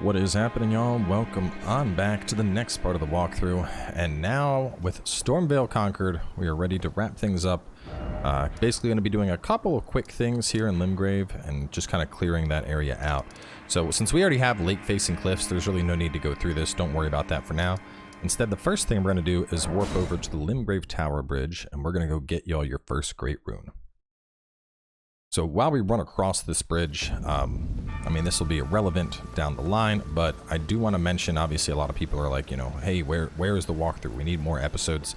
What is happening, y'all? Welcome on back to the next part of the walkthrough. And now, with Stormveil conquered, we are ready to wrap things up. Basically going to be doing a couple of quick things here in Limgrave and just kind of clearing that area out. So since we already have lake-facing cliffs, there's really no need to go through this. Don't worry about that for now. Instead, the first thing we're going to do is warp over to the Limgrave Tower Bridge, and we're going to go get y'all your first Great Rune. So while we run across this bridge, I mean, this will be irrelevant down the line, but I do want to mention, obviously, a lot of people are like, you know, hey, where is the walkthrough? We need more episodes.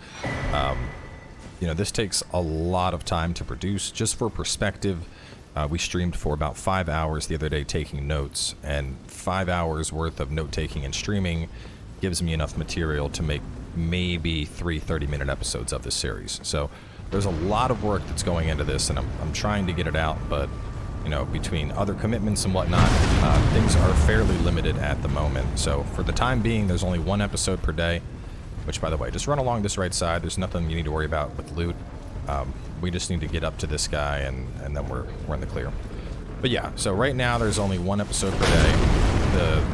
You know, this takes a lot of time to produce. Just for perspective, we streamed for about 5 hours the other day taking notes, and 5 hours worth of note-taking and streaming gives me enough material to make maybe 3 30-minute episodes of this series. So there's a lot of work that's going into this, and I'm trying to get it out, but, you know, between other commitments and whatnot, things are fairly limited at the moment. So for the time being, there's only 1 episode per day, which, by the way, just run along this right side. There's nothing you need to worry about with loot. We just need to get up to this guy, and then we're in the clear. But yeah, so right now there's only 1 episode per day.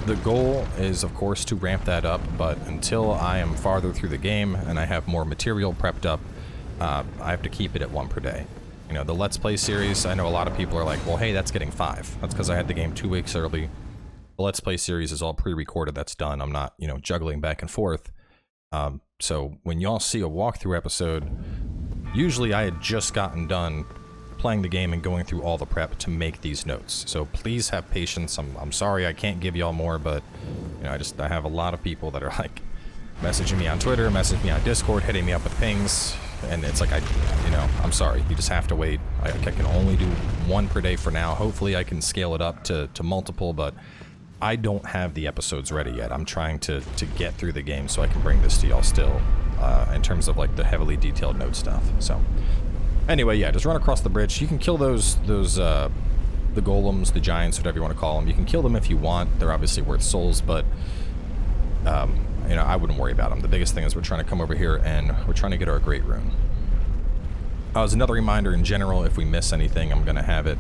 The goal is, of course, to ramp that up, but until I am farther through the game and I have more material prepped up, I have to keep it at 1 per day. You know, the Let's Play series, I know a lot of people are like, well, hey, that's getting 5. That's because I had the game 2 weeks early. The Let's Play series is all pre-recorded. That's done. I'm not, you know, juggling back and forth. So when y'all see a walkthrough episode, usually I had just gotten done playing the game and going through all the prep to make these notes. So please have patience. I'm sorry I can't give y'all more, but, you know, I have a lot of people that are like messaging me on Twitter, messaging me on Discord, hitting me up with pings. And it's like, you know, I'm sorry. You just have to wait. I can only do 1 per day for now. Hopefully I can scale it up to multiple, but I don't have the episodes ready yet. I'm trying to get through the game so I can bring this to y'all still, in terms of like the heavily detailed note stuff. So anyway, yeah, just run across the bridge. You can kill those the golems, the giants, whatever you want to call them. You can kill them if you want. They're obviously worth souls, but you know, I wouldn't worry about them. The biggest thing is we're trying to come over here and we're trying to get our Great Rune. As another reminder, in general, if we miss anything, I'm going to have it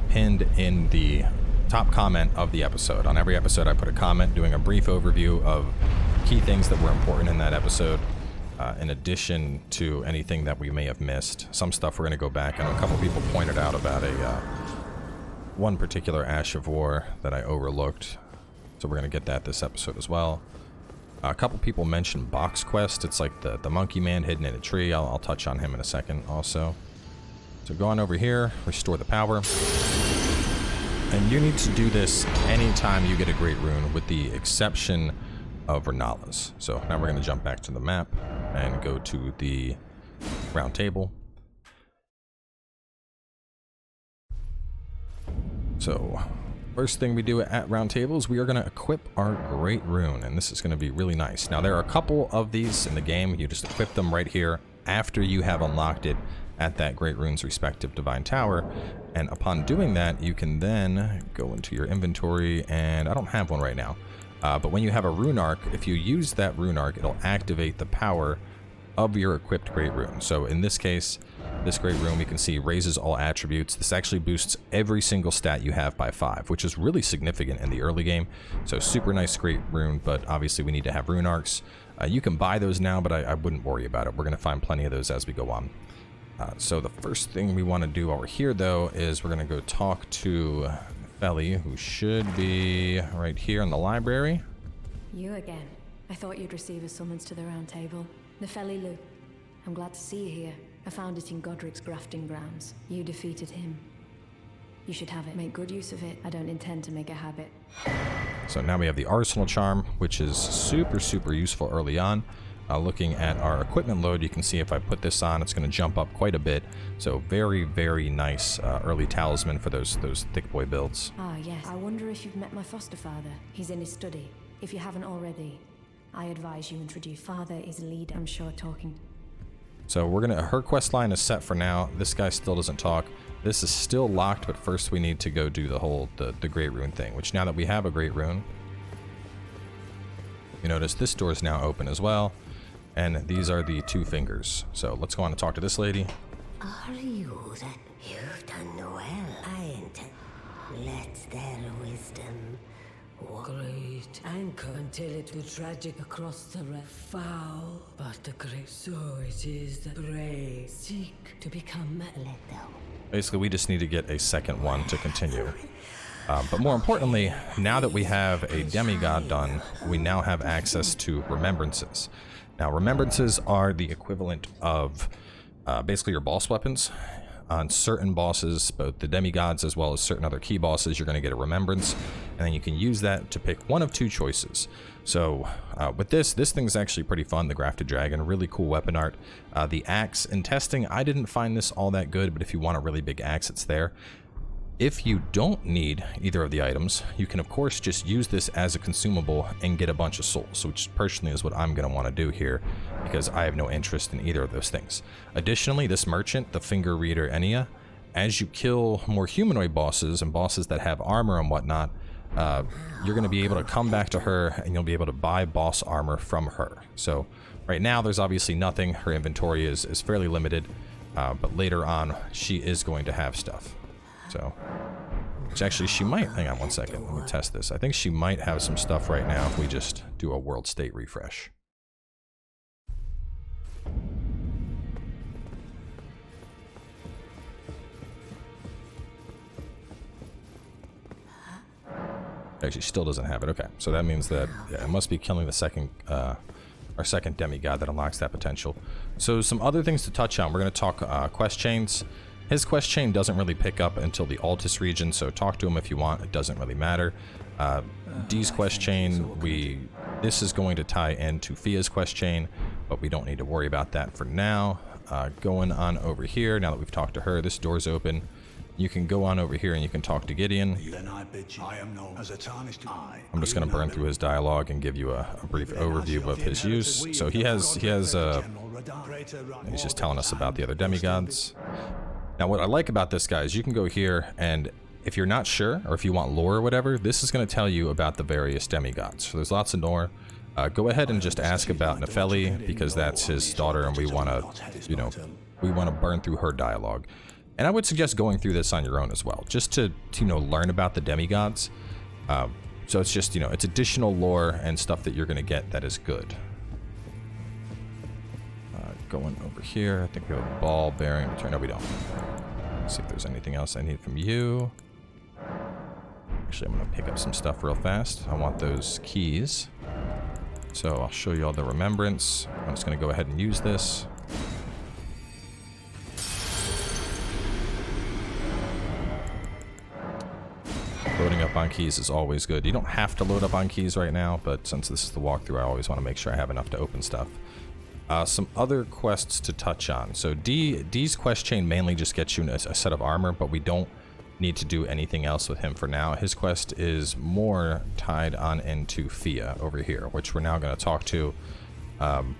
pinned in the top comment of the episode. On every episode, I put a comment doing a brief overview of key things that were important in that episode, in addition to anything that we may have missed. Some stuff we're going to go back, and a couple people pointed out about one particular Ash of War that I overlooked, so we're going to get that this episode as well. A couple people mentioned Box Quest. It's like the monkey man hidden in a tree. I'll touch on him in a second also. So go on over here, restore the power. And you need to do this anytime you get a Great Rune, with the exception of Renala's. So now we're going to jump back to the map and go to the Roundtable. So first thing we do at Roundtable is we are going to equip our Great Rune, and this is going to be really nice. Now, there are a couple of these in the game. You just equip them right here after you have unlocked it at that Great Rune's respective Divine Tower, and upon doing that, you can then go into your inventory, and I don't have one right now, but when you have a Rune Arc, if you use that Rune Arc, it'll activate the power of your equipped Great Rune. So in this case, this Great Rune, we can see, raises all attributes. This actually boosts every single stat you have by 5, which is really significant in the early game. So super nice Great Rune, but obviously we need to have Rune Arcs. You can buy those now, but I wouldn't worry about it. We're going to find plenty of those as we go on. So the first thing we want to do over here, though, is we're going to go talk to Felly, who should be right here in the library. You again. I thought you'd receive a summons to the round table. Nefelli Lu, I'm glad to see you here. I found it in Godric's grafting grounds. You defeated him. You should have it. Make good use of it. I don't intend to make a habit. So now we have the Arsenal Charm, which is super useful early on. Looking at our equipment load, you can see if I put this on, it's going to jump up quite a bit. So very nice early talisman for those thick boy builds. Ah, yes. I wonder if you've met my foster father. He's in his study. If you haven't already, I advise you introduce. Father is lead, I'm sure, talking. So we're gonna, her quest line is set for now. This guy still doesn't talk. This is still locked, but first we need to go do the whole, the Great Rune thing, which now that we have a Great Rune, you notice this door is now open as well. And these are the 2 fingers. So let's go on and talk to this lady. Are you that? You've done well. I intend. Let their wisdom walk it, anchor until it will tragic across the foul, but the great. So it is the brave seek to become let down. Basically, we just need to get a second one to continue. But more importantly, now that we have a demigod done, we now have access to remembrances. Now, remembrances are the equivalent of basically your boss weapons. On certain bosses, both the demigods as well as certain other key bosses, you're going to get a remembrance, and then you can use that to pick one of two choices. So with this thing's actually pretty fun, the Grafted Dragon, really cool weapon art. The axe, in testing, I didn't find this all that good, but if you want a really big axe, it's there. If you don't need either of the items, you can of course just use this as a consumable and get a bunch of souls, which personally is what I'm going to want to do here, because I have no interest in either of those things. Additionally, this merchant, the Finger Reader Enya, as you kill more humanoid bosses and bosses that have armor and whatnot, you're going to be able to come back to her and you'll be able to buy boss armor from her. So right now there's obviously nothing. Her inventory is fairly limited, but later on she is going to have stuff. So, which actually she might, hang on one second, let me test this. I think she might have some stuff right now if we just do a world state refresh. Actually, she still doesn't have it. Okay, so that means that it must be killing the second, our second demigod that unlocks that potential. So some other things to touch on. We're going to talk quest chains. His quest chain doesn't really pick up until the Altus region, so talk to him if you want. It doesn't really matter. Dee's quest chain, this is going to tie into Fia's quest chain, but we don't need to worry about that for now. Going on over here, now that we've talked to her, this door's open. You can go on over here and you can talk to Gideon. I'm just going to burn through his dialogue and give you a brief overview of his use. So he's just telling us about the other demigods. Now what I like about this guy is you can go here, and if you're not sure, or if you want lore or whatever, this is going to tell you about the various demigods. So there's lots of lore. Go ahead and just ask about Nefeli, because that's his daughter, and we want to, you know, we want to burn through her dialogue. And I would suggest going through this on your own as well, just to you know, learn about the demigods. So it's just, you know, it's additional lore and stuff that you're going to get that is good. Going over here, I think we have a ball bearing return. No, we don't. Let's see if there's anything else I need from you. Actually, I'm going to pick up some stuff real fast. I want those keys. So I'll show you all the remembrance. I'm just going to go ahead and use this. Loading up on keys is always good. You don't have to load up on keys right now, but since this is the walkthrough, I always want to make sure I have enough to open stuff. Some other quests to touch on. So Dee's quest chain mainly just gets you a set of armor, but we don't need to do anything else with him for now. His quest is more tied on into Fia over here, which we're now going to talk to and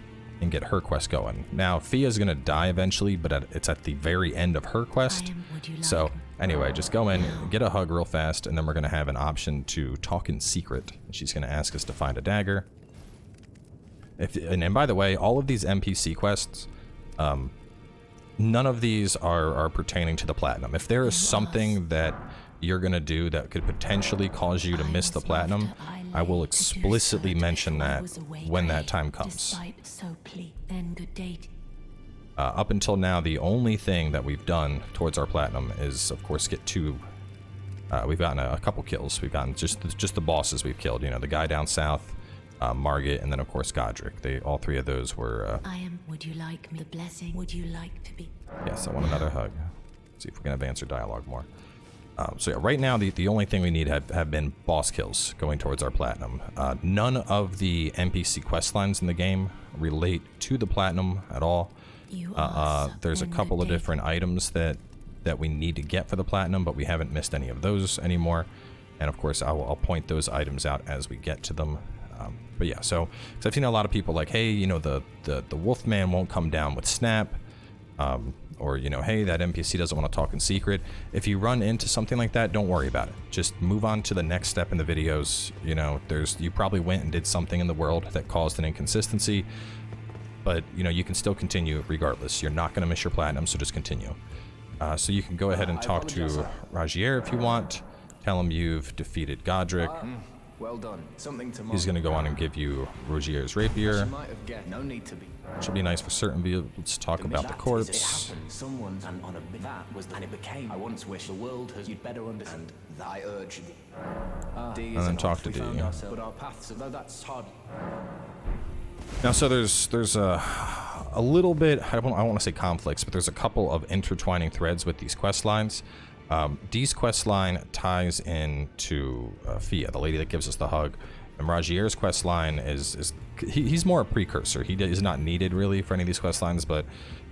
get her quest going. Now, Fia's going to die eventually, but it's at the very end of her quest. So anyway, just go in, get a hug real fast, and then we're going to have an option to talk in secret. She's going to ask us to find a dagger. And by the way, all of these NPC quests, none of these are pertaining to the platinum. If there is something that you're going to do that could potentially cause you to miss the platinum, I will explicitly mention that when that time comes. Up until now, the only thing that we've done towards our platinum is, of course, get two. We've gotten a couple kills. We've gotten just the bosses we've killed. You know, the guy down south, Margit, and then of course Godric. All three of those were. Would you like me the blessing? Would you like to be? Yes, I want another hug. See if we can advance our dialogue more. So yeah, right now the only thing we need have been boss kills going towards our platinum. None of the NPC quest lines in the game relate to the platinum at all. There's a couple of different items that we need to get for the platinum, but we haven't missed any of those anymore. And of course, I'll point those items out as we get to them. But yeah, so I've seen a lot of people like, hey, you know, the Wolfman won't come down with Snap, or, you know, hey, that NPC doesn't want to talk in secret. If you run into something like that, don't worry about it. Just move on to the next step in the videos. You know, you probably went and did something in the world that caused an inconsistency, but, you know, you can still continue regardless. You're not going to miss your platinum, so just continue. So you can go ahead and talk to Rajier if you want. Tell him you've defeated Godric. Well done. Something to He's going to go on and give you Rogier's rapier. might have guessed. No need to be. Which will be nice for certain vehicles. Let's talk about the corpse. Someone and on a that was and it became. I once wish the world has. You'd better understand. I urge thee. And then talk to D. But our paths, although that's hard. Now, so there's a little bit. I don't want to say conflicts, but there's a couple of intertwining threads with these quest lines. Dee's quest line ties into Fia, the lady that gives us the hug, and Rogier's quest line he's more a precursor. He is not needed really for any of these quest lines, but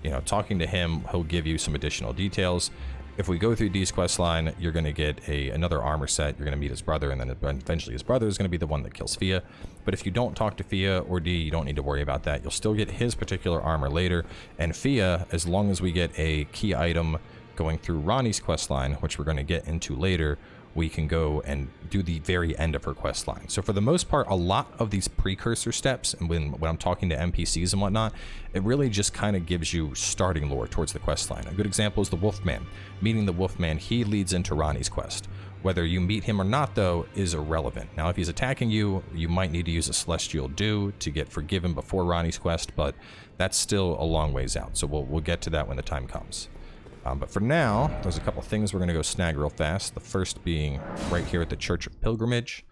you know, talking to him, he'll give you some additional details. If we go through Dee's quest line, you're going to get another armor set. You're going to meet his brother, and then eventually his brother is going to be the one that kills Fia. But if you don't talk to Fia or Dee, you don't need to worry about that. You'll still get his particular armor later, and Fia, as long as we get a key item going through Ronnie's quest line, which we're going to get into later, we can go and do the very end of her quest line. So for the most part, a lot of these precursor steps, and when I'm talking to NPCs and whatnot, it really just kind of gives you starting lore towards the quest line. A good example is the Wolfman. Meeting the Wolfman, he leads into Ronnie's quest. Whether you meet him or not, though, is irrelevant. Now, if he's attacking you, you might need to use a Celestial Dew to get forgiven before Ronnie's quest, but that's still a long ways out. So we'll get to that when the time comes. But for now, there's a couple things we're going to go snag real fast. The first being right here at the Church of Pilgrimage.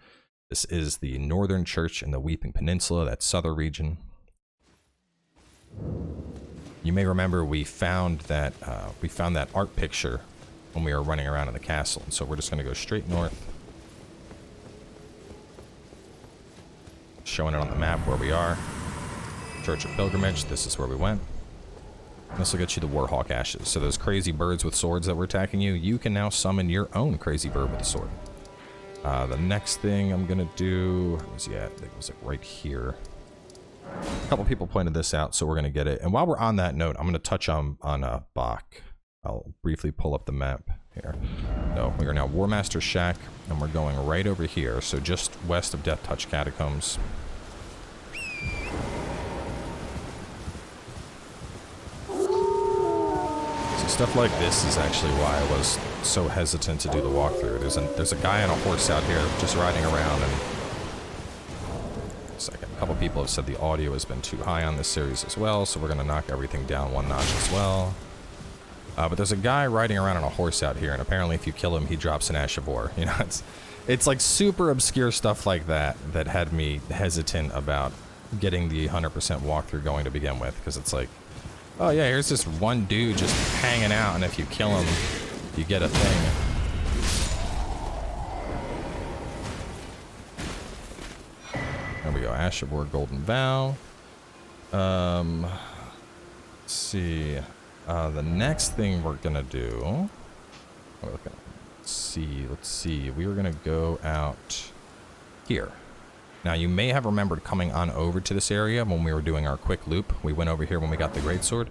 This is the northern church in the Weeping Peninsula, that southern region. You may remember we found that art picture when we were running around in the castle, and so we're just going to go straight north, showing it on the map where we are. Church of Pilgrimage. This is where we went. This will get you the Warhawk Ashes. So those crazy birds with swords that were attacking you, you can now summon your own crazy bird with a sword. The next thing I'm gonna do, where was he at? I think it was like right here. A couple people pointed this out, so we're gonna get it. And while we're on that note, I'm gonna touch on Bach. I'll briefly pull up the map here. No, we are now Warmaster Shack, and we're going right over here. So just west of Death Touch Catacombs. Stuff like this is actually why I was so hesitant to do the walkthrough. There's a guy on a horse out here just riding around, and a couple people have said the audio has been too high on this series as well, so we're gonna knock everything down one notch as well. But there's a guy riding around on a horse out here, and apparently if you kill him, he drops an Ash of War. You know, it's like super obscure stuff like that that had me hesitant about getting the 100% walkthrough going to begin with, because it's like, oh yeah, here's this one dude just hanging out, and if you kill him, you get a thing. There we go, Ash of War, Golden Vow. Let's see. The next thing we're gonna do. Let's see. We were gonna go out here. Now, you may have remembered coming on over to this area when we were doing our quick loop. We went over here when we got the greatsword.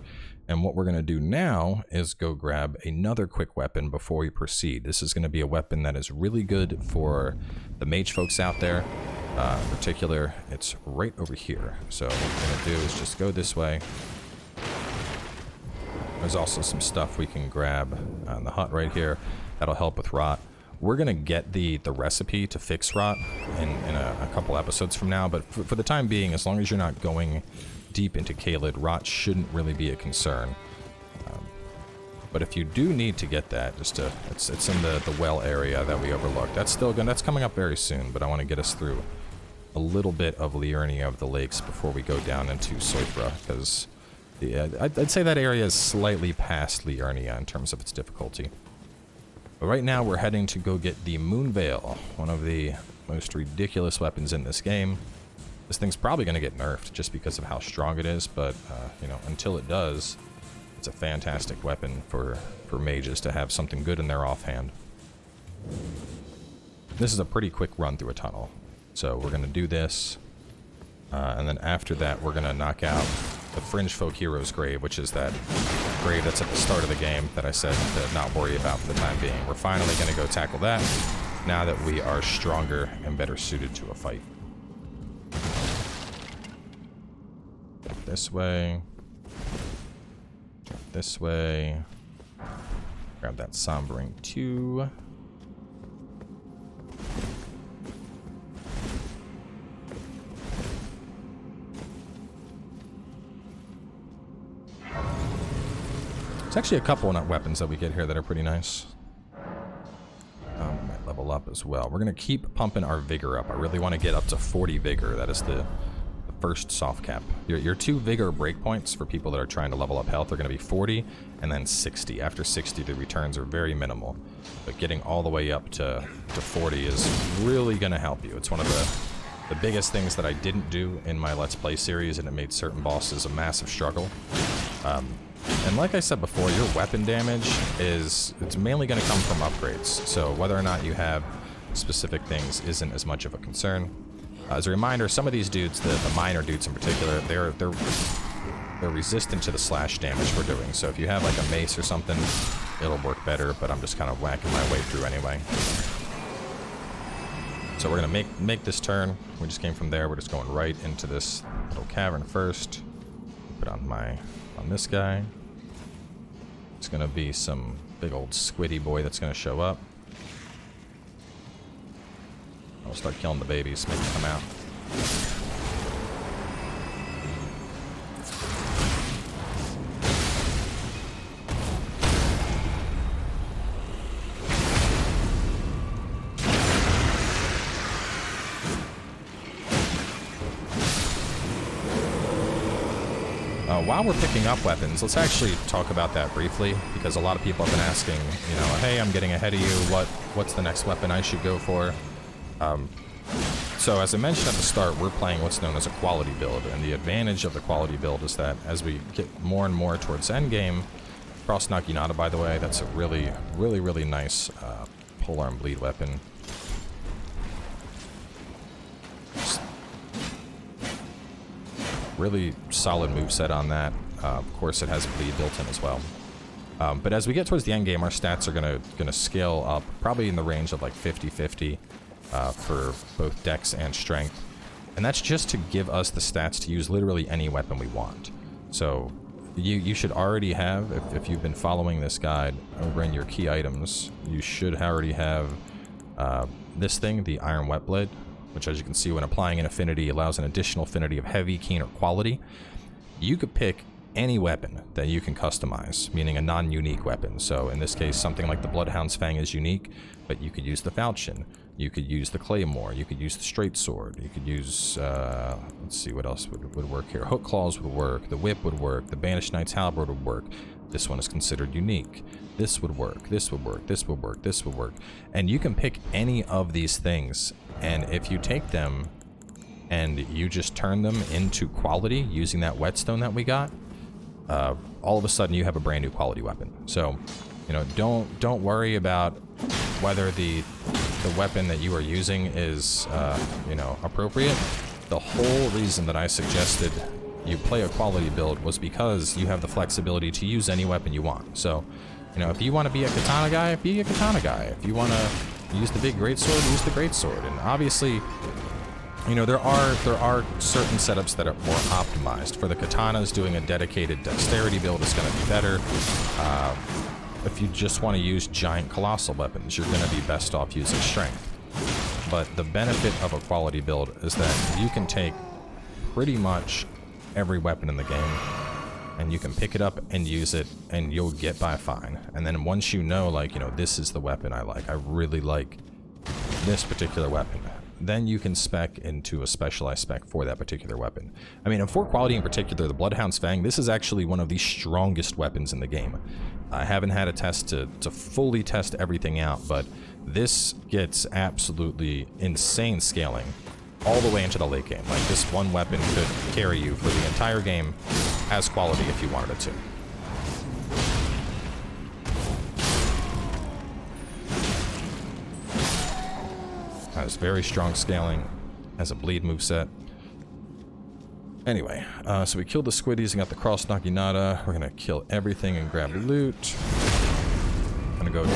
And what we're going to do now is go grab another quick weapon before we proceed. This is going to be a weapon that is really good for the mage folks out there. In particular, it's right over here. So what we're going to do is just go this way. There's also some stuff we can grab in the hut right here. That'll help with rot. We're going to get the recipe to fix rot in a couple episodes from now, but for the time being, as long as you're not going deep into Caelid, rot shouldn't really be a concern. But if you do need to get that, it's in the well area that we overlooked. That's coming up very soon, but I want to get us through a little bit of Liurnia of the Lakes before we go down into Soithra, because I'd say that area is slightly past Liurnia in terms of its difficulty. But right now we're heading to go get the Moonveil, one of the most ridiculous weapons in this game. This thing's probably going to get nerfed just because of how strong it is, but you know, until it does, it's a fantastic weapon for mages to have something good in their offhand. This is a pretty quick run through a tunnel, so we're going to do this, and then after that we're going to knock out the Fringefolk Hero's Grave, which is that grave that's at the start of the game that I said to not worry about for the time being. We're finally going to go tackle that now that we are stronger and better suited to a fight. This way. This way. Grab that Sombering 2. There's actually a couple of weapons that we get here that are pretty nice. We might level up as well. We're going to keep pumping our vigor up. I really want to get up to 40 vigor. That is the first soft cap. Your 2 vigor breakpoints for people that are trying to level up health are going to be 40 and then 60. After 60, the returns are very minimal. But getting all the way up to 40 is really going to help you. It's one of the biggest things that I didn't do in my Let's Play series, and it made certain bosses a massive struggle. And like I said before, your weapon damage it's mainly going to come from upgrades. So whether or not you have specific things isn't as much of a concern. As a reminder, some of these dudes, the minor dudes in particular, they're resistant to the slash damage we're doing. So if you have like a mace or something, it'll work better, but I'm just kind of whacking my way through anyway. So we're gonna make this turn. We just came from there. We're just going right into this little cavern first. Put on this guy. It's gonna be some big old squiddy boy that's gonna show up. I'll start killing the babies, make them come out. While we're picking up weapons, let's actually talk about that briefly, because a lot of people have been asking, you know, hey, I'm getting ahead of you, what's the next weapon I should go for? So as I mentioned at the start, we're playing what's known as a quality build, and the advantage of the quality build is that as we get more and more towards endgame, Cross Naginata, by the way, that's a really, really, really nice polearm bleed weapon. Really solid moveset on that. Of course, it has bleed built in as well. But as we get towards the end game, our stats are gonna scale up, probably in the range of like 50-50 for both dex and strength, and that's just to give us the stats to use literally any weapon we want. So you should already have, if you've been following this guide over in your key items, you should already have this thing, the Iron Wet Blade, which, as you can see, when applying an affinity, allows an additional affinity of heavy, keen, or quality. You could pick any weapon that you can customize, meaning a non-unique weapon. So in this case, something like the Bloodhound's Fang is unique, but you could use the Falchion, you could use the Claymore, you could use the Straight Sword, you could use, let's see what else would work here. Hook Claws would work, the Whip would work, the Banished Knight's Halberd would work. This one is considered unique. This would work, this would work, this would work, this would work. And you can pick any of these things, and if you take them and you just turn them into quality using that whetstone that we got, all of a sudden you have a brand new quality weapon. So, you know, don't worry about whether the weapon that you are using is, you know, appropriate. The whole reason that I suggested you play a quality build was because you have the flexibility to use any weapon you want. So, you know, if you want to be a katana guy, be a katana guy. If you want to use the big greatsword, use the greatsword. And obviously, you know, there are certain setups that are more optimized. For the katanas, doing a dedicated dexterity build is going to be better. If you just want to use giant colossal weapons, you're going to be best off using strength. But the benefit of a quality build is that you can take pretty much every weapon in the game, and you can pick it up and use it, and you'll get by fine. And then once you know, like, you know, this is the weapon I like, I really like this particular weapon, then you can spec into a specialized spec for that particular weapon. I mean, and for quality in particular, the Bloodhound's Fang, this is actually one of the strongest weapons in the game. I haven't had a test to fully test everything out, but this gets absolutely insane scaling all the way into the late game. Like, this one weapon could carry you for the entire game as quality if you wanted it to. Has very strong scaling, has a bleed moveset. Anyway, so we killed the squiddies and got the Cross Naginata. We're gonna kill everything and grab loot. I'm gonna go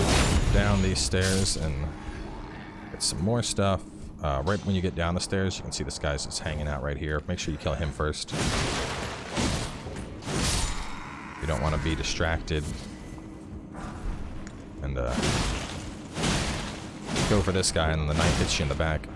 down these stairs and get some more stuff. Right when you get down the stairs, you can see this guy's just hanging out right here. Make sure you kill him first. You don't want to be distracted. And go for this guy, and then the knife hits you in the back.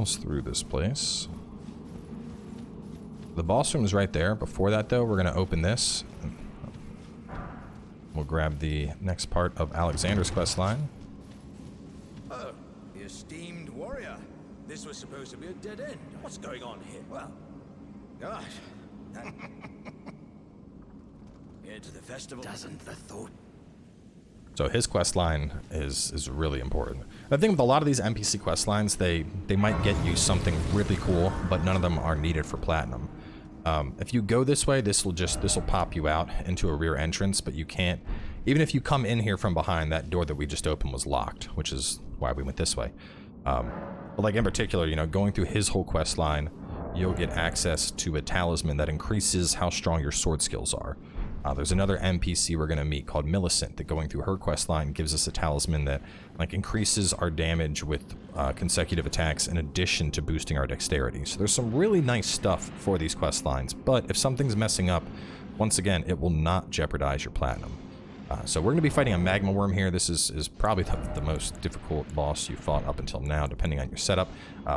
ourselves through this place. The boss room is right there. Before that, though, we're going to open this. We'll grab the next part of Alexander's quest line. Oh, the esteemed warrior. This was supposed to be a dead end. What's going on here? Well, gosh. Here to the festival. Doesn't the thought... So his quest line is really important. I think with a lot of these NPC quest lines, they might get you something really cool, but none of them are needed for platinum. If you go this way, this will pop you out into a rear entrance, but you can't. Even if you come in here from behind, that door that we just opened was locked, which is why we went this way. But like in particular, you know, going through his whole quest line, you'll get access to a talisman that increases how strong your sword skills are. There's another NPC we're going to meet called Millicent that going through her quest line gives us a talisman that like increases our damage with consecutive attacks in addition to boosting our dexterity. So there's some really nice stuff for these quest lines, but if something's messing up, once again, it will not jeopardize your platinum. So we're going to be fighting a magma worm here. This is probably the most difficult boss you fought up until now, depending on your setup.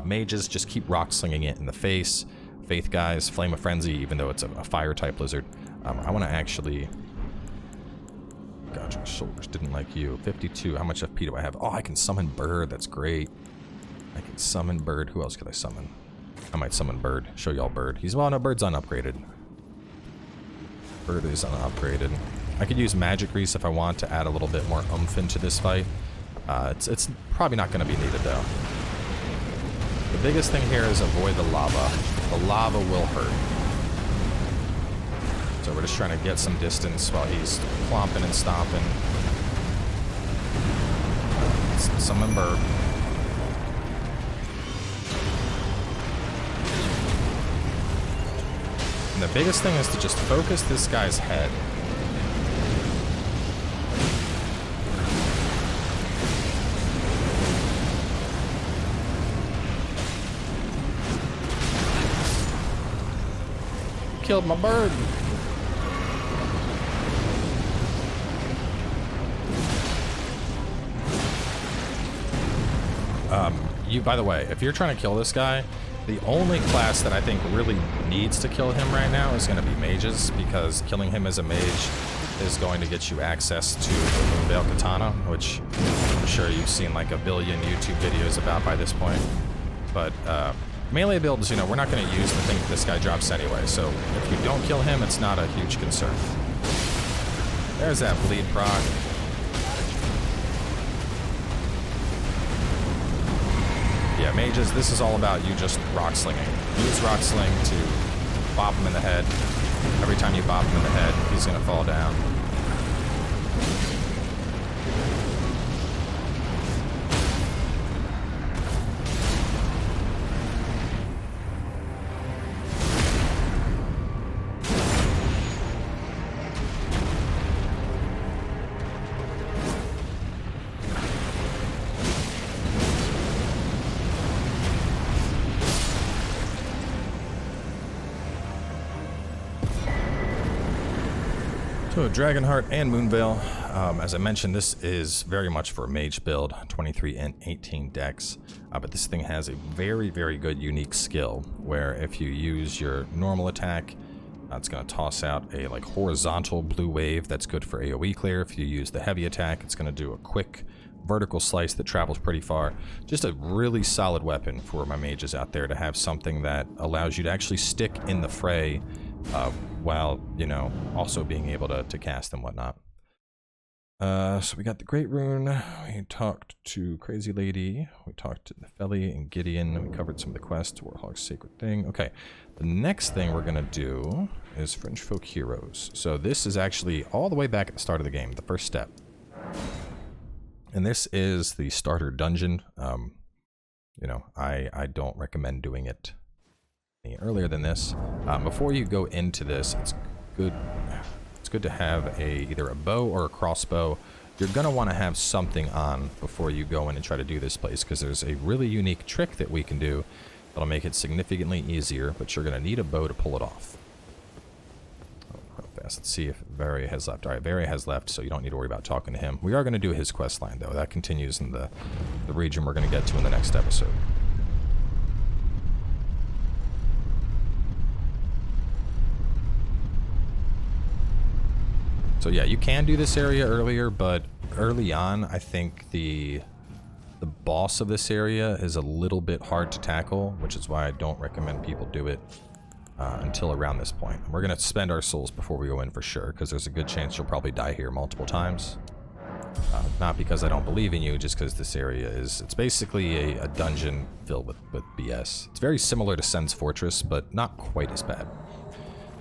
Mages, just keep rock slinging it in the face. Faith guys, Flame of Frenzy, even though it's a fire type lizard. I want to actually... God, your shoulders didn't like you. 52, how much FP do I have? Oh, I can summon Bird, that's great. I can summon Bird. Who else could I summon? I might summon Bird. Show y'all Bird. Well, no, Bird's unupgraded. Bird is unupgraded. I could use Magic Grease if I want to add a little bit more oomph into this fight. It's probably not going to be needed, though. The biggest thing here is avoid the lava. The lava will hurt. So we're just trying to get some distance while he's clomping and stomping. Summon Bird. And the biggest thing is to just focus this guy's head. Killed my bird. By the way, if you're trying to kill this guy, the only class that I think really needs to kill him right now is going to be mages, because killing him as a mage is going to get you access to the Stormveil Katana, which I'm sure you've seen like a billion YouTube videos about by this point. But melee builds, you know, we're not going to use the thing that this guy drops anyway, so if you don't kill him, it's not a huge concern. There's that bleed proc. Yeah, mages, this is all about you just rock slinging. Use rock sling to bop him in the head. Every time you bop him in the head, he's going to fall down. So Dragonheart and Moonveil, as I mentioned, this is very much for a mage build, 23 and 18 dex, but this thing has a very, very good unique skill where if you use your normal attack, it's going to toss out a like horizontal blue wave that's good for AoE clear. If you use the heavy attack, it's going to do a quick vertical slice that travels pretty far. Just a really solid weapon for my mages out there to have something that allows you to actually stick in the fray while, you know, also being able to cast and whatnot. So we got the Great Rune, we talked to Crazy Lady, we talked to Nepheli and Gideon, we covered some of the quests, Warhawk's Sacred Thing. Okay, the next thing we're gonna do is Fringefolk Heroes. So this is actually all the way back at the start of the game, the first step. And this is the starter dungeon. You know, I don't recommend doing it any earlier than this. Before you go into this, it's good to have either a bow or a crossbow. You're gonna want to have something on before you go in and try to do this place, because there's a really unique trick that we can do that'll make it significantly easier, but you're gonna need a bow to pull it off. Let's see if Varia has left. Alright, Varia has left, so you don't need to worry about talking to him. We are going to do his quest line, though. That continues in the region we're going to get to in the next episode. So yeah, you can do this area earlier, but early on, I think the boss of this area is a little bit hard to tackle, which is why I don't recommend people do it until around this point. We're going to spend our souls before we go in for sure, because there's a good chance you'll probably die here multiple times. Not because I don't believe in you, just because this area is... It's basically a dungeon filled with BS. It's very similar to Sen's Fortress, but not quite as bad.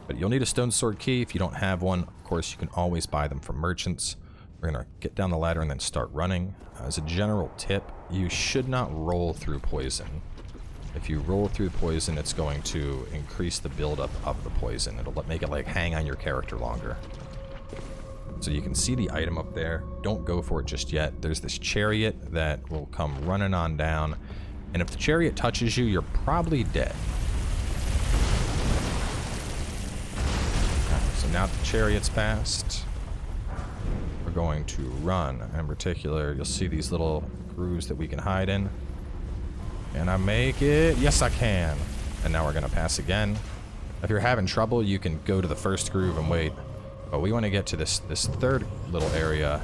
But you'll need a stone sword key. If you don't have one, of course, you can always buy them from merchants. We're going to get down the ladder and then start running. As a general tip, you should not roll through poison. If you roll through poison, it's going to increase the buildup of the poison. It'll make it like hang on your character longer. So you can see the item up there. Don't go for it just yet. There's this chariot that will come running on down. And if the chariot touches you, you're probably dead. So now that the chariot's passed, we're going to run. In particular, you'll see these little grooves that we can hide in. Can I make it? Yes, I can. And now we're going to pass again. If you're having trouble, you can go to the first groove and wait. But we want to get to this third little area.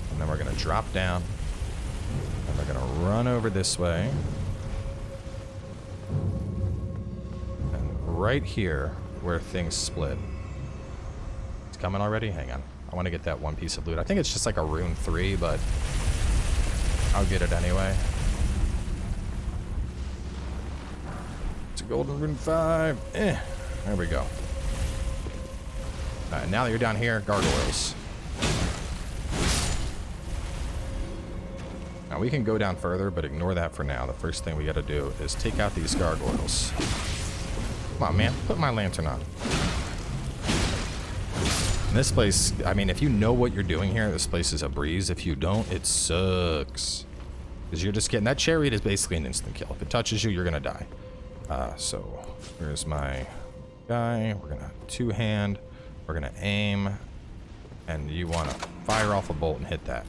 And then we're going to drop down. And we're going to run over this way. And right here, where things split. Coming already? Hang on. I want to get that one piece of loot. I think it's just like a rune 3, but I'll get it anyway. It's a golden rune 5. There we go. Now that you're down here, gargoyles. Now we can go down further, but ignore that for now. The first thing we got to do is take out these gargoyles. Come on, man. Put my lantern on. This place, I mean, if you know what you're doing here, this place is a breeze. If you don't, it sucks. Because you're just getting... That chariot is basically an instant kill. If it touches you, you're going to die. So, here's my guy. We're going to two-hand. We're going to aim. And you want to fire off a bolt and hit that.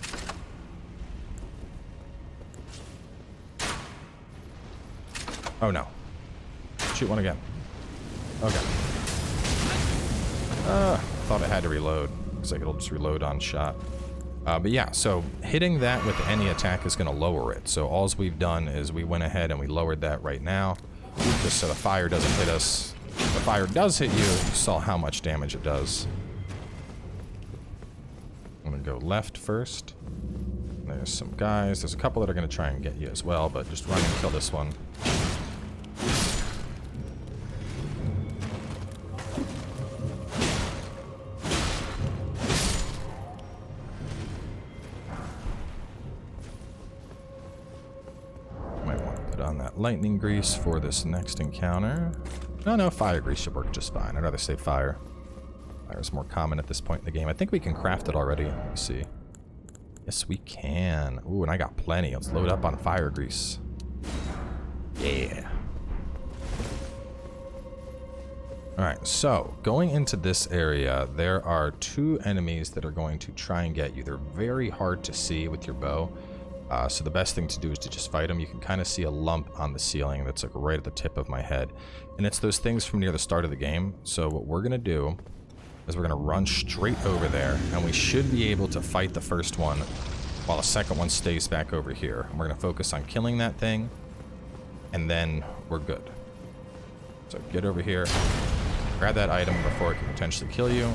Oh, no. Shoot one again. Okay. Thought I had to reload. Looks like it'll just reload on shot. But yeah, so hitting that with any attack is going to lower it. So all we've done is we went ahead and we lowered that right now. Just so the fire doesn't hit us. If the fire does hit you, you saw how much damage it does. I'm going to go left first. There's some guys. There's a couple that are going to try and get you as well, but just run and kill this one. Lightning grease for this next encounter. No, fire grease should work just fine. I'd rather say fire. Fire is more common at this point in the game. I think we can craft it already. Let me see. Yes, we can. Ooh, and I got plenty. Let's load up on fire grease. Yeah. Alright, so going into this area, there are two enemies that are going to try and get you. They're very hard to see with your bow. So the best thing to do is to just fight them. You can kind of see a lump on the ceiling that's like right at the tip of my head. And it's those things from near the start of the game. So what we're going to do is we're going to run straight over there. And we should be able to fight the first one while the second one stays back over here. And we're going to focus on killing that thing. And then we're good. So get over here. Grab that item before it can potentially kill you.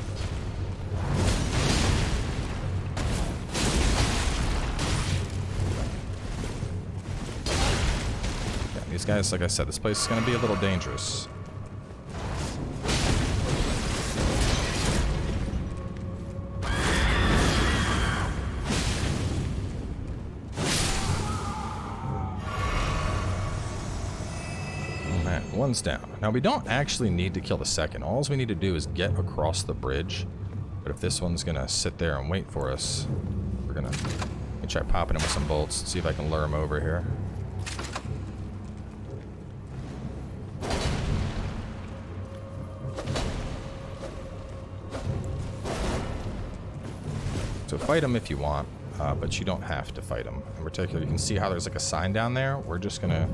These guys, like I said, this place is going to be a little dangerous. Man, one's down. Now, we don't actually need to kill the second. All we need to do is get across the bridge. But if this one's going to sit there and wait for us, we're going to try popping him with some bolts. See if I can lure him over here. So fight him if you want, but you don't have to fight him. In particular, you can see how there's like a sign down there. We're just gonna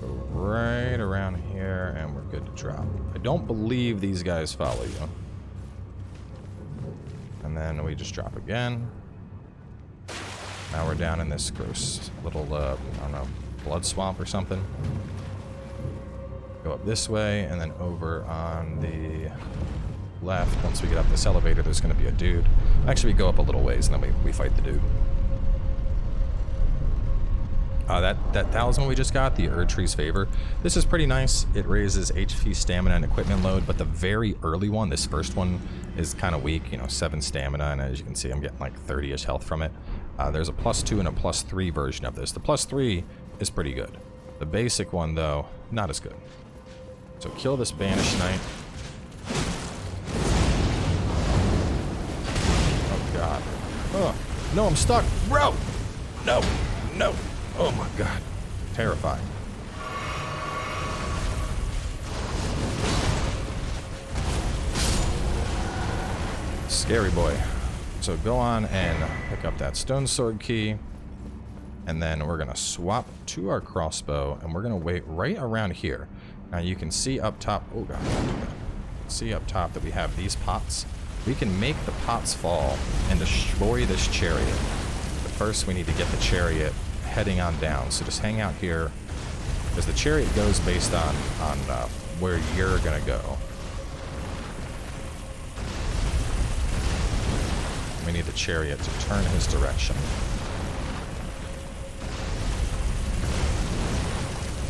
go right around here and we're good to drop. I don't believe these guys follow you. And And then we just drop again. Now we're down in this gross little, I don't know, blood swamp or something. Go up this way, and then over on the left. Once we get up this elevator, there's going to be a dude. Actually, we go up a little ways, and then we fight the dude. That talisman we just got, the Erdtree's Favor, this is pretty nice. It raises HP, stamina, and equipment load, but the very early one, this first one, is kind of weak, you know, 7 stamina, and as you can see, I'm getting like 30-ish health from it. There's a +2 and a +3 version of this. The +3 is pretty good. The basic one, though, not as good. So kill this Banished Knight. Oh, God. Oh, no, I'm stuck. Bro! No, no. Oh my God. Terrifying. Scary boy. So go on and pick up that stone sword key. And then we're going to swap to our crossbow. And we're going to wait right around here. Now you can see up top. Oh God. See up top that we have these pots. We can make the pots fall and destroy this chariot. But first we need to get the chariot heading on down, so just hang out here, because the chariot goes based on where you're gonna go. We need the chariot to turn his direction.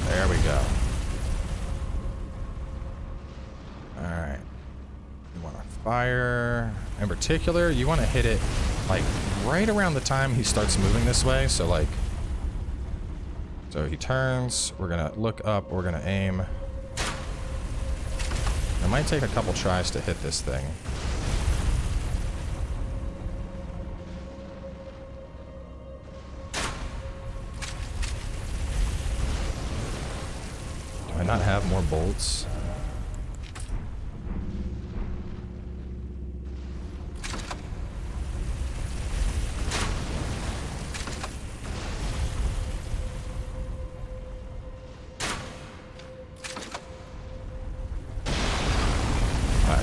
There we go. Alright. You want to fire. In particular, you want to hit it like right around the time he starts moving this way, so like, so he turns, we're gonna look up, we're gonna aim. It might take a couple tries to hit this thing. Do I not have more bolts?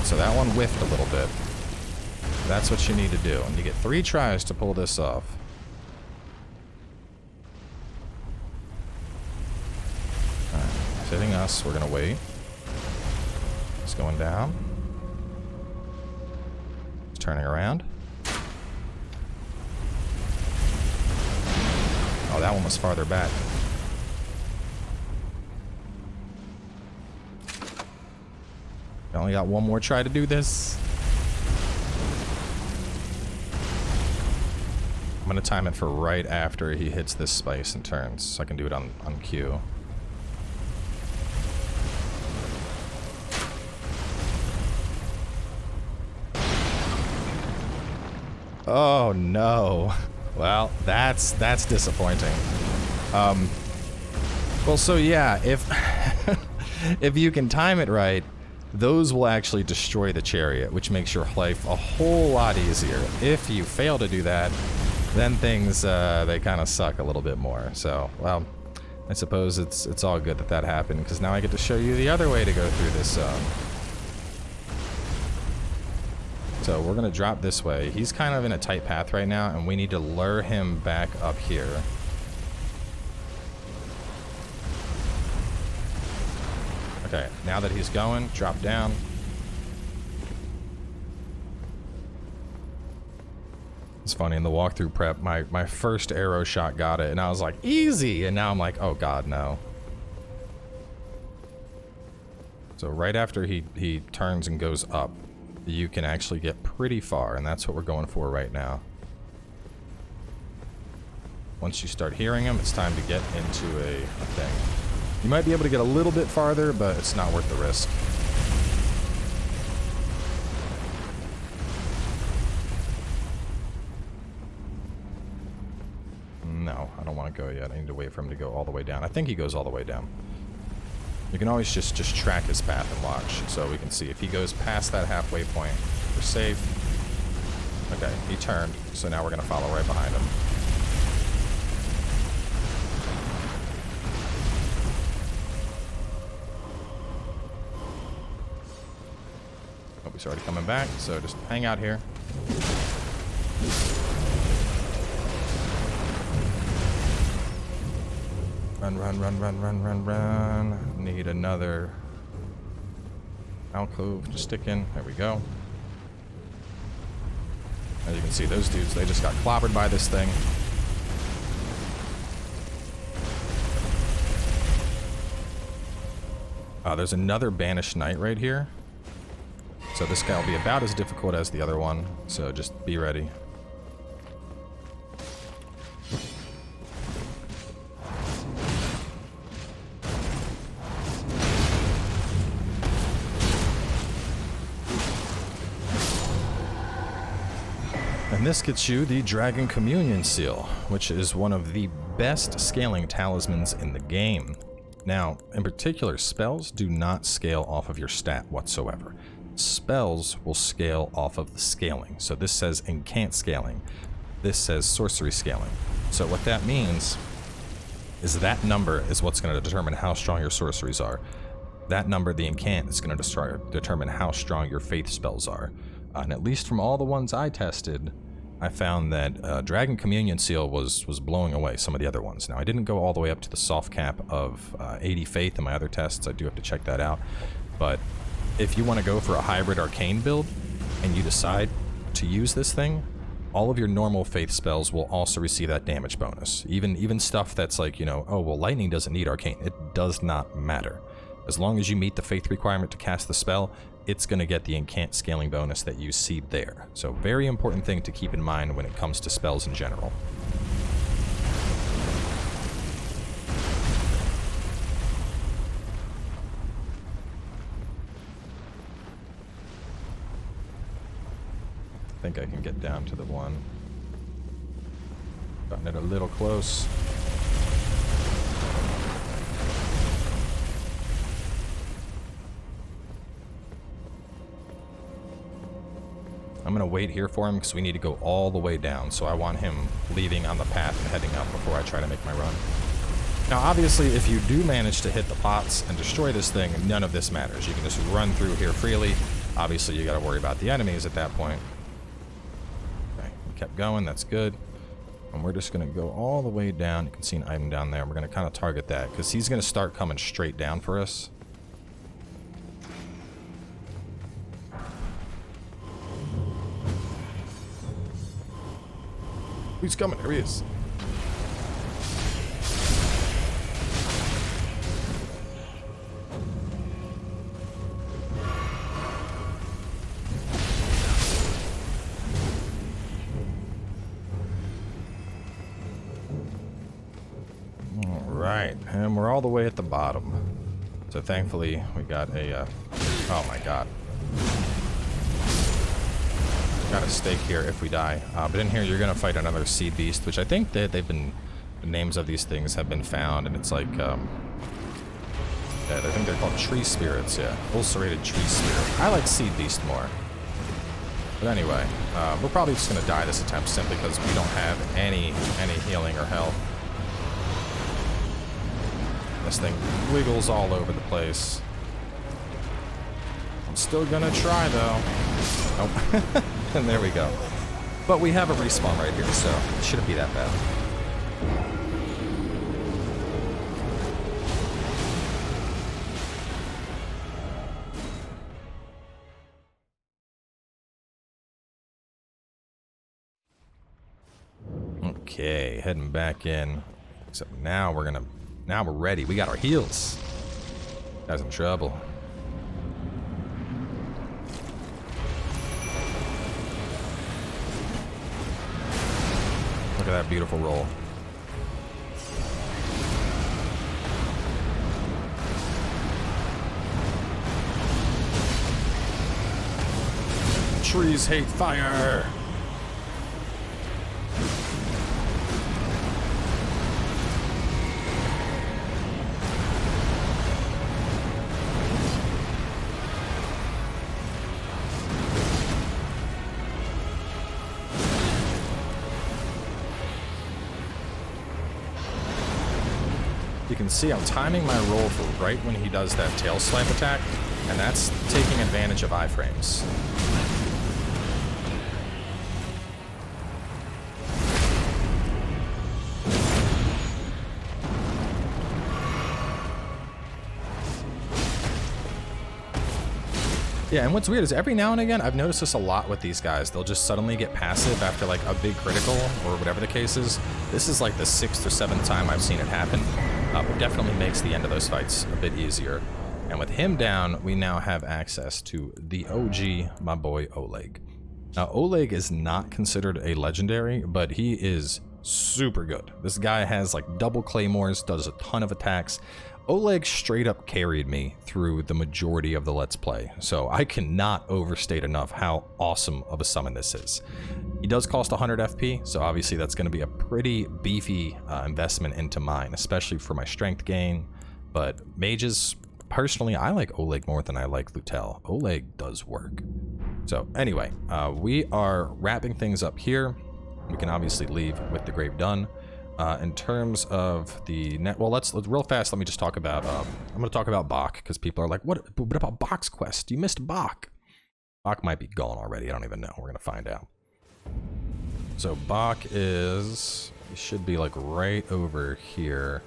So that one whiffed a little bit. That's what you need to do. And you get 3 tries to pull this off. Alright, it's hitting us. We're going to wait. It's going down. It's turning around. Oh, that one was farther back. I only got one more try to do this. I'm going to time it for right after he hits this space and turns, so I can do it on cue. Oh no. Well, that's disappointing. Well, so yeah, if if you can time it right, those will actually destroy the chariot, which makes your life a whole lot easier. If you fail to do that, then things, they kind of suck a little bit more. So, well, I suppose it's all good that that happened, because now I get to show you the other way to go through this zone. So we're going to drop this way. He's kind of in a tight path right now, and we need to lure him back up here. Okay, now that he's going, drop down. It's funny, in the walkthrough prep, my first arrow shot got it, and I was like, easy! And now I'm like, oh god, no. So right after he turns and goes up, you can actually get pretty far, and that's what we're going for right now. Once you start hearing him, it's time to get into a thing. You might be able to get a little bit farther, but it's not worth the risk. No, I don't want to go yet. I need to wait for him to go all the way down. I think he goes all the way down. You can always just track his path and watch, so we can see if he goes past that halfway point. We're safe. Okay, he turned, so now we're going to follow right behind him. Oh, he's already coming back, so just hang out here. Run, run, run, run, run, run, run. Need another alcove to stick in. There we go. As you can see, those dudes, they just got clobbered by this thing. There's another banished knight right here. So this guy will be about as difficult as the other one. So just be ready. And this gets you the Dragon Communion Seal, which is one of the best scaling talismans in the game. Now, in particular, spells do not scale off of your stat whatsoever. Spells will scale off of the scaling. So this says incant scaling. This says sorcery scaling. So what that means is that number is what's going to determine how strong your sorceries are. That number, the incant, is going to determine how strong your faith spells are. And at least from all the ones I tested, I found that Dragon Communion Seal was blowing away some of the other ones. Now, I didn't go all the way up to the soft cap of 80 faith in my other tests. I do have to check that out. But if you want to go for a hybrid arcane build and you decide to use this thing, all of your normal faith spells will also receive that damage bonus. Even stuff that's like, you know, oh, well, lightning doesn't need arcane. It does not matter. As long as you meet the faith requirement to cast the spell, it's going to get the incant scaling bonus that you see there. So very important thing to keep in mind when it comes to spells in general. I think I can get down to the one. Gotten it a little close. I'm going to wait here for him because we need to go all the way down. So I want him leaving on the path and heading up before I try to make my run. Now, obviously, if you do manage to hit the pots and destroy this thing, none of this matters. You can just run through here freely. Obviously, you got to worry about the enemies at that point. Okay, we kept going. That's good. And we're just going to go all the way down. You can see an item down there. We're going to kind of target that because he's going to start coming straight down for us. He's coming. There he is. All right, and we're all the way at the bottom. So thankfully, we got a... oh my god. Got a stake here if we die. But in here, you're going to fight another seed beast, which I think that they've been... the names of these things have been found, and it's like... yeah, I think they're called tree spirits, yeah. Ulcerated tree spirit. I like seed beast more. But anyway, we're probably just going to die this attempt simply because we don't have any healing or health. This thing wiggles all over the place. I'm still going to try, though. Oh. And there we go. But we have a respawn right here, so it shouldn't be that bad. Okay, heading back in. Except now we're ready. We got our heals. Guys in trouble. Look at that beautiful roll. Trees hate fire. You can see I'm timing my roll for right when he does that tail swipe attack, and that's taking advantage of iframes. Yeah, and what's weird is every now and again, I've noticed this a lot with these guys. They'll just suddenly get passive after like a big critical or whatever the case is. This is like the 6th or 7th time I've seen it happen. But definitely makes the end of those fights a bit easier. And with him down, we now have access to the OG, my boy Oleg. Now, Oleg is not considered a legendary, but he is super good. This guy has like double claymores, does a ton of attacks. Oleg straight up carried me through the majority of the Let's Play, so I cannot overstate enough how awesome of a summon this is. He does cost 100 FP, so obviously that's going to be a pretty beefy investment into mine, especially for my strength gain, but mages, personally, I like Oleg more than I like Lutel. Oleg does work. So anyway, we are wrapping things up here. We can obviously leave with the grave done. In terms of the net, well, let's real fast. Let me just talk about. I'm going to talk about Bach because people are like, "What about Bach's quest? You missed Bach." Bach might be gone already. I don't even know. We're going to find out. So Bach is. He should be like right over here.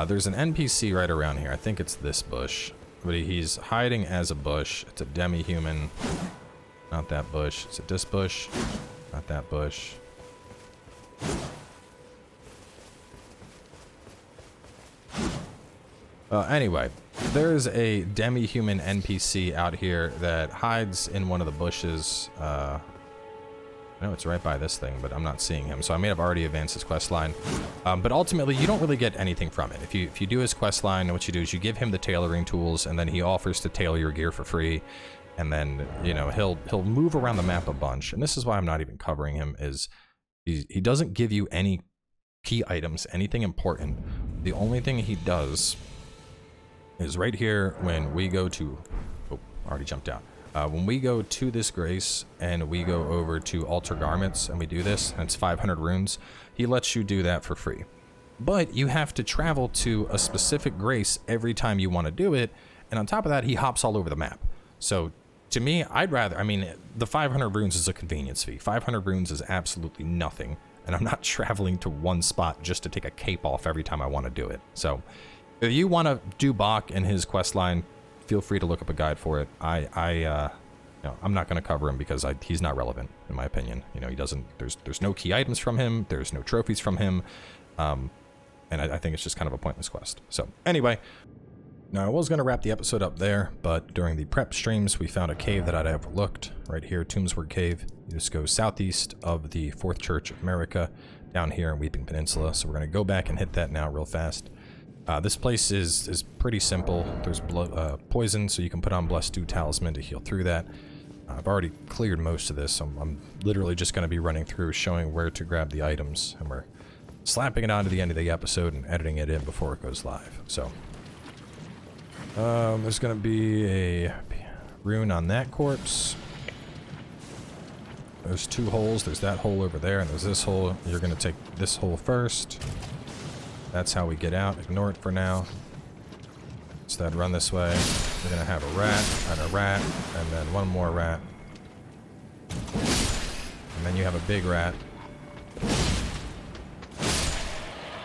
There's an NPC right around here. I think it's this bush, but he's hiding as a bush. It's a demi-human. Not that bush. It's this bush. Not that bush. Anyway, there's a demi-human NPC out here that hides in one of the bushes. I know it's right by this thing, but I'm not seeing him, so I may have already advanced his quest line. But ultimately, you don't really get anything from it. If you do his quest line, what you do is you give him the tailoring tools, and then he offers to tailor your gear for free. And then, you know, he'll move around the map a bunch. And this is why I'm not even covering him, is he doesn't give you any key items, anything important. The only thing he does is right here when we go to, oh, already jumped out. When we go to this grace and we go over to altar garments and we do this, and it's 500 runes, he lets you do that for free. But you have to travel to a specific grace every time you want to do it. And on top of that, he hops all over the map. So to me, I'd rather, I mean, the 500 runes is a convenience fee. 500 runes is absolutely nothing. And I'm not traveling to one spot just to take a cape off every time I want to do it. So if you want to do Bach and his quest line, feel free to look up a guide for it. You know, I'm not going to cover him because he's not relevant, in my opinion. You know, he doesn't, there's no key items from him. There's no trophies from him. And I think it's just kind of a pointless quest. So anyway, now I was going to wrap the episode up there, but during the prep streams, we found a cave that I'd overlooked right here, Tombsword Cave. You just go southeast of the 4th Church of America, down here in Weeping Peninsula. So we're going to go back and hit that now real fast. This place is pretty simple. There's poison, so you can put on Blessed Dew Talisman to heal through that. I've already cleared most of this, so I'm literally just going to be running through showing where to grab the items, and we're slapping it on to the end of the episode and editing it in before it goes live. So there's going to be a rune on that corpse. There's 2 holes. There's that hole over there, and there's this hole. You're going to take this hole first. That's how we get out. Ignore it for now. Instead, run this way. We're going to have a rat, and then one more rat. And then you have a big rat. And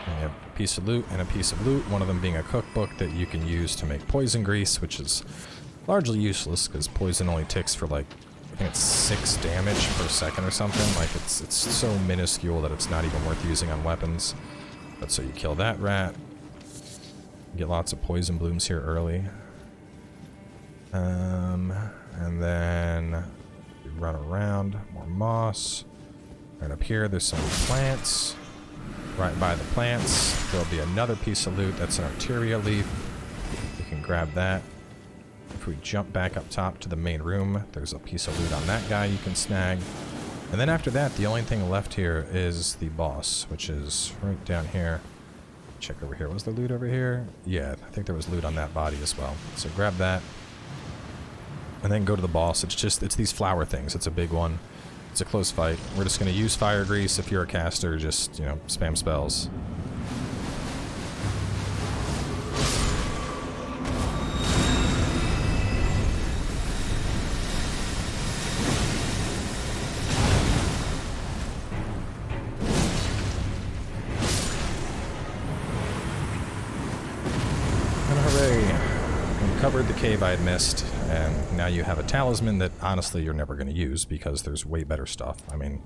you have a piece of loot and a piece of loot, one of them being a cookbook that you can use to make poison grease, which is largely useless because poison only ticks for like, I think it's 6 damage per second or something. Like it's so minuscule that it's not even worth using on weapons. But so you kill that rat. Get lots of poison blooms here early. And then you run around, more moss. Right up here, there's some plants. Right by the plants, there'll be another piece of loot. That's an arteria leaf. You can grab that. If we jump back up top to the main room, there's a piece of loot on that guy you can snag. And then after that, the only thing left here is the boss, which is right down here. Check over here. Was there loot over here? Yeah, I think there was loot on that body as well. So grab that. And then go to the boss. It's these flower things. It's a big one. It's a close fight. We're just going to use fire grease. If you're a caster, just, you know, spam spells. And hooray! We covered the cave I had missed. And now you have a talisman that honestly you're never going to use because there's way better stuff. I mean,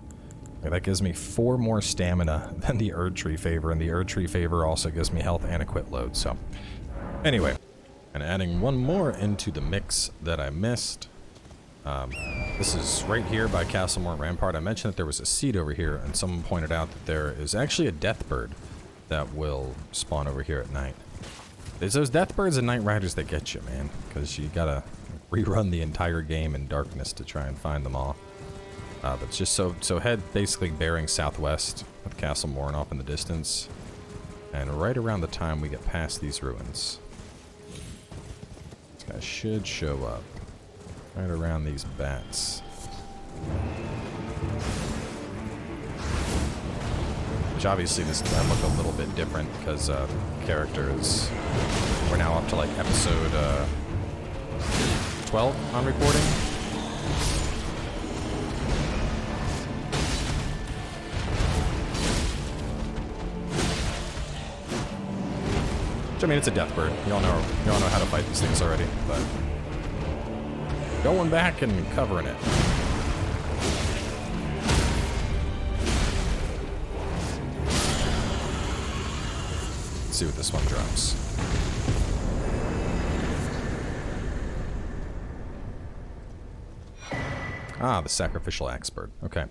that gives me 4 more stamina than the Erd Tree Favor, and the Erd Tree Favor also gives me health and a quit load. So, anyway, and adding one more into the mix that I missed. This is right here by Castlemore Rampart. I mentioned that there was a seed over here, and someone pointed out that there is actually a death bird that will spawn over here at night. It's those death birds and night riders that get you, man, because you gotta rerun the entire game in darkness to try and find them all. But it's just so head basically bearing southwest with Castlemore off in the distance, and right around the time we get past these ruins, this guy should show up. Right around these bats. Which obviously this time look a little bit different because characters, we're now up to like episode 12 on recording. Which, I mean, it's a death bird. You all know how to fight these things already, but going back and covering it. Let's see what this one drops. Ah, the sacrificial axe bird. Okay.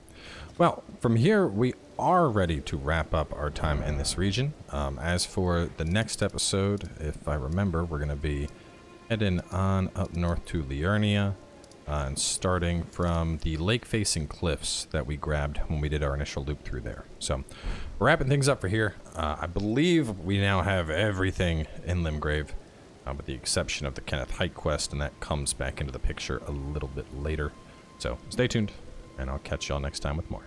Well, from here we are ready to wrap up our time in this region. As for the next episode, if I remember, we're going to be heading on up north to Liurnia, and starting from the lake-facing cliffs that we grabbed when we did our initial loop through there. So, we're wrapping things up for here. I believe we now have everything in Limgrave, with the exception of the Kenneth Hike quest, and that comes back into the picture a little bit later. So, stay tuned, and I'll catch y'all next time with more.